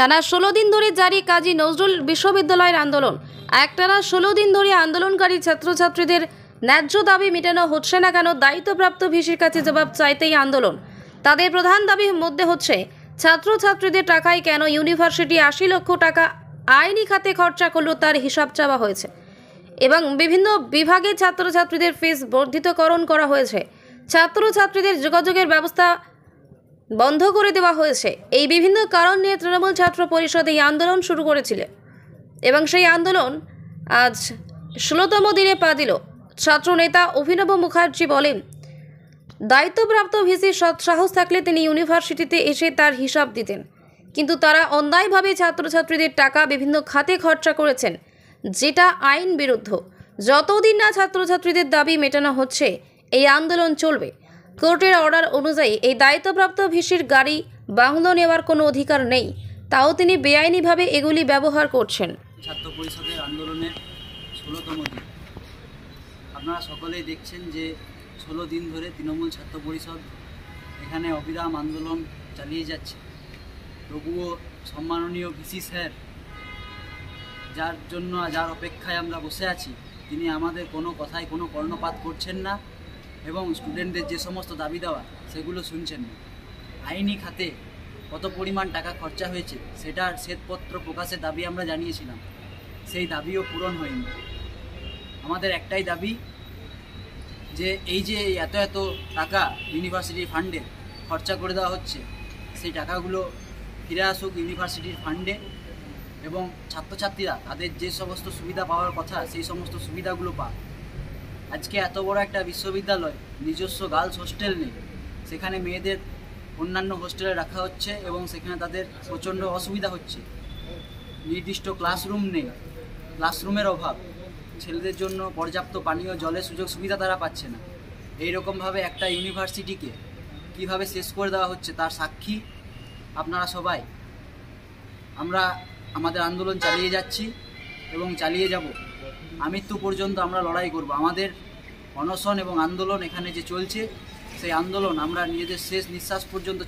টানা 16 দিন ধরে জারি কাজী নজরুল বিশ্ববিদ্যালয়ের আন্দোলন। একটানা 16 দিন ধরে আন্দোলনকারী ছাত্রছাত্রীদের ন্যায্য দাবি মেটানো হচ্ছে না কেন, দায়িত্বপ্রাপ্ত ভিসির কাছে জবাব চাইতেই আন্দোলন। তাদের প্রধান দাবির মধ্যে হচ্ছে ছাত্রছাত্রীদের টাকায় কেন ইউনিভার্সিটি 80 লক্ষ টাকা আইনি খাতে খরচা করলো তার হিসাব চাওয়া হয়েছে এবং বিভিন্ন বিভাগে ছাত্রছাত্রীদের ফিস বর্ধিতকরণ করা হয়েছে। ছাত্রছাত্রীদের যোগাযোগের ব্যবস্থা বন্ধ করে দেওয়া হয়েছে। এই বিভিন্ন কারণ নিয়ে তৃণমূল ছাত্র পরিষদ এই আন্দোলন শুরু করেছিল এবং সেই আন্দোলন আজ 16তম দিনে পা দিল। ছাত্র নেতা অভিনব মুখার্জি বলেন, দায়িত্বপ্রাপ্ত ভিসির সাহস থাকলে তিনি ইউনিভার্সিটিতে এসে তার হিসাব দিতেন, কিন্তু তারা অন্যায়ভাবে ছাত্রছাত্রীদের টাকা বিভিন্ন খাতে খরচা করেছেন, যেটা আইন বিরুদ্ধ। যতদিন না ছাত্রছাত্রীদের দাবি মেটানো হচ্ছে এই আন্দোলন চলবে। কোর্টের অর্ডার অনুযায়ী এই দায়িত্বপ্রাপ্ত ভিসির গাড়ি বাংলো নেওয়ার কোনো অধিকার নেই, তাও তিনি বেআইনিভাবে এগুলি ব্যবহার করছেন। ছাত্র পরিষদের আন্দোলনের 16তম দিন। আপনারা সকলেই দেখছেন যে 16 দিন ধরে তৃণমূল ছাত্র পরিষদ এখানে অবিরাম আন্দোলন চালিয়ে যাচ্ছে। তবুও সম্মাননীয় ভিসি স্যার, যার অপেক্ষায় আমরা বসে আছি, তিনি আমাদের কোনো কথায় কোনো কর্ণপাত করছেন না এবং স্টুডেন্টদের যে সমস্ত দাবি দেওয়া সেগুলো শুনছেন না। আইনি খাতে কত পরিমাণ টাকা খরচা হয়েছে সেটার শ্বেতপত্র প্রকাশের দাবি আমরা জানিয়েছিলাম, সেই দাবিও পূরণ হয়নি। আমাদের একটাই দাবি যে এই যে এত টাকা ইউনিভার্সিটির ফান্ডে খরচা করে দেওয়া হচ্ছে, সেই টাকাগুলো ফিরে আসুক ইউনিভার্সিটির ফান্ডে এবং ছাত্রছাত্রীরা তাদের যে সমস্ত সুবিধা পাওয়ার কথা সেই সমস্ত সুবিধাগুলো পাক। আজকে এত বড় একটা বিশ্ববিদ্যালয়, নিজস্ব গার্লস হোস্টেল নেই, সেখানে মেয়েদের অন্যান্য হোস্টেলে রাখা হচ্ছে এবং সেখানে তাদের প্রচণ্ড অসুবিধা হচ্ছে। নির্দিষ্ট ক্লাসরুম নেই, ক্লাসরুমের অভাব, ছেলেদের জন্য পর্যাপ্ত পানীয় জলের সুযোগ সুবিধা তারা পাচ্ছে না। এইরকমভাবে একটা ইউনিভার্সিটিকে কিভাবে শেষ করে দেওয়া হচ্ছে তার সাক্ষী আপনারা সবাই। আমরা আমাদের আন্দোলন চালিয়ে যাচ্ছি এবং চালিয়ে যাব, আমৃত্যু পর্যন্ত আমরা লড়াই করব। আমাদের অনশন এবং আন্দোলন এখানে যে চলছে, সেই আন্দোলন আমরা নিজেদের শেষ নিঃশ্বাস পর্যন্ত